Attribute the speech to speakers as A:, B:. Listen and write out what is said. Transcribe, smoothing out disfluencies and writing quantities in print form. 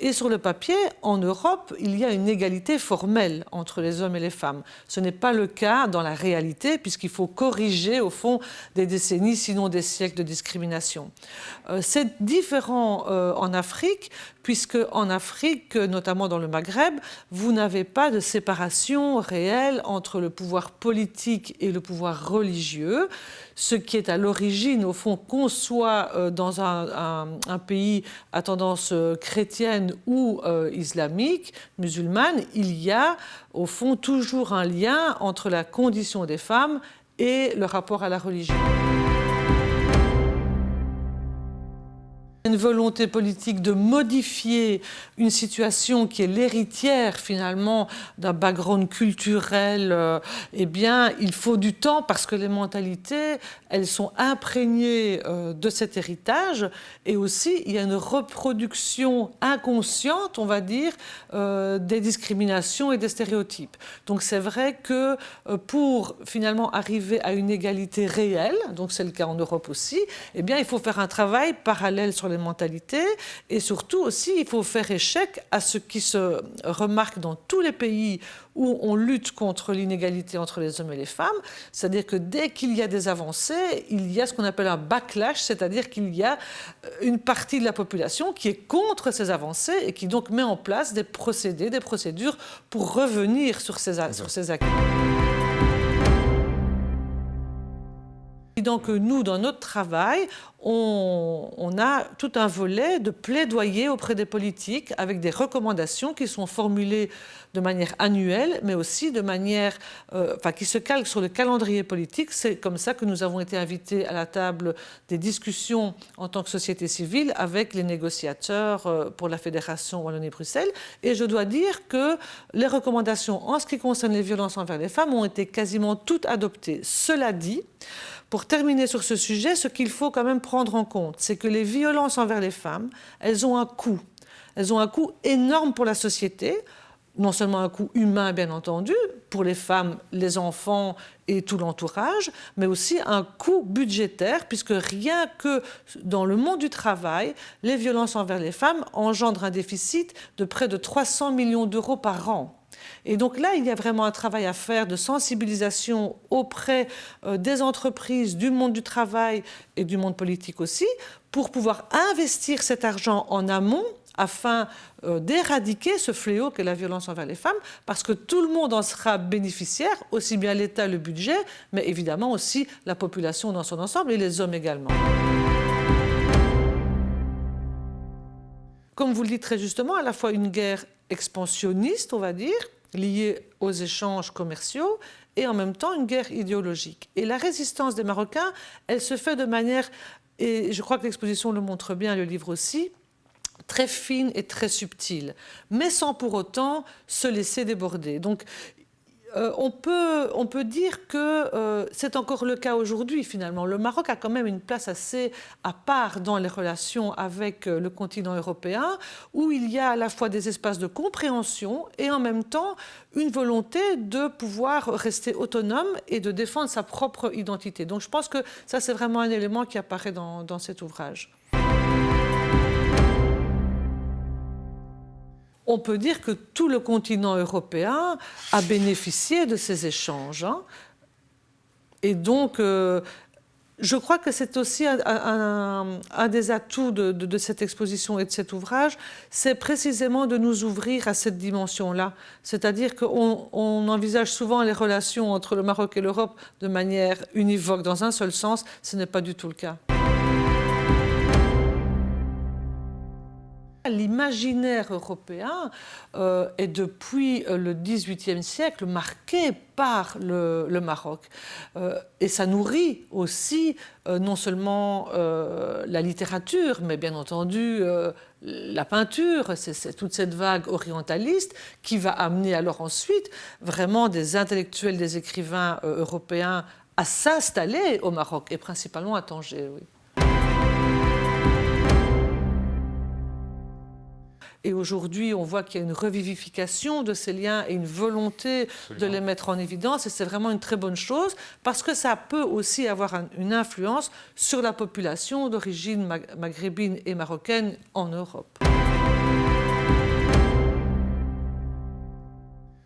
A: Et sur le papier, en Europe, il y a une égalité formelle entre les hommes et les femmes. Ce n'est pas le cas dans la réalité, puisqu'il faut corriger, au fond, des décennies, sinon des siècles de discrimination. C'est différent en Afrique, puisque en Afrique, notamment dans le Maghreb, vous n'avez pas de séparation réelle entre le pouvoir politique et le pouvoir religieux, ce qui est à l'origine, au fond, qu'on soit dans un pays à tendance chrétienne ou islamique, musulmane, il y a, au fond, toujours un lien entre la condition des femmes et le rapport à la religion. Une volonté politique de modifier une situation qui est l'héritière finalement d'un background culturel, eh bien il faut du temps parce que les mentalités, elles sont imprégnées de cet héritage et aussi il y a une reproduction inconsciente, on va dire, des discriminations et des stéréotypes. Donc c'est vrai que pour finalement arriver à une égalité réelle, donc c'est le cas en Europe aussi, eh bien il faut faire un travail parallèle sur les mentalités et surtout aussi il faut faire échec à ce qui se remarque dans tous les pays où on lutte contre l'inégalité entre les hommes et les femmes, c'est-à-dire que dès qu'il y a des avancées, il y a ce qu'on appelle un backlash, c'est-à-dire qu'il y a une partie de la population qui est contre ces avancées et qui donc met en place des procédés, des procédures pour revenir sur ces acquis. Donc nous, dans notre travail, on a tout un volet de plaidoyer auprès des politiques avec des recommandations qui sont formulées de manière annuelle, mais aussi de manière qui se calquent sur le calendrier politique. C'est comme ça que nous avons été invités à la table des discussions en tant que société civile avec les négociateurs pour la Fédération Wallonie-Bruxelles. Et je dois dire que les recommandations en ce qui concerne les violences envers les femmes ont été quasiment toutes adoptées. Cela dit, pour terminer sur ce sujet, ce qu'il faut quand même prendre en compte, c'est que les violences envers les femmes, elles ont un coût. Elles ont un coût énorme pour la société, non seulement un coût humain, bien entendu, pour les femmes, les enfants et tout l'entourage, mais aussi un coût budgétaire, puisque rien que dans le monde du travail, les violences envers les femmes engendrent un déficit de près de 300 millions d'euros par an. Et donc là, il y a vraiment un travail à faire de sensibilisation auprès des entreprises, du monde du travail et du monde politique aussi, pour pouvoir investir cet argent en amont afin d'éradiquer ce fléau qu'est la violence envers les femmes, parce que tout le monde en sera bénéficiaire, aussi bien l'État, le budget, mais évidemment aussi la population dans son ensemble et les hommes également. Comme vous le dites très justement, à la fois une guerre expansionniste, on va dire, liée aux échanges commerciaux, et en même temps une guerre idéologique. Et la résistance des Marocains, elle se fait de manière, et je crois que l'exposition le montre bien, le livre aussi, très fine et très subtile, mais sans pour autant se laisser déborder. Donc, on peut dire que c'est encore le cas aujourd'hui, finalement. Le Maroc a quand même une place assez à part dans les relations avec le continent européen, où il y a à la fois des espaces de compréhension et en même temps une volonté de pouvoir rester autonome et de défendre sa propre identité. Donc je pense que ça, c'est vraiment un élément qui apparaît dans cet ouvrage. On peut dire que tout le continent européen a bénéficié de ces échanges. Et donc, je crois que c'est aussi un des atouts de cette exposition et de cet ouvrage, c'est précisément de nous ouvrir à cette dimension-là. C'est-à-dire qu'on envisage souvent les relations entre le Maroc et l'Europe de manière univoque, dans un seul sens. Ce n'est pas du tout le cas. L'imaginaire européen est depuis le XVIIIe siècle marqué par le Maroc. Et ça nourrit aussi non seulement la littérature, mais bien entendu la peinture. C'est toute cette vague orientaliste qui va amener alors ensuite vraiment des intellectuels, des écrivains européens à s'installer au Maroc, et principalement à Tanger, oui. Et aujourd'hui, on voit qu'il y a une revivification de ces liens et une volonté de les mettre en évidence. Et c'est vraiment une très bonne chose parce que ça peut aussi avoir une influence sur la population d'origine maghrébine et marocaine en Europe.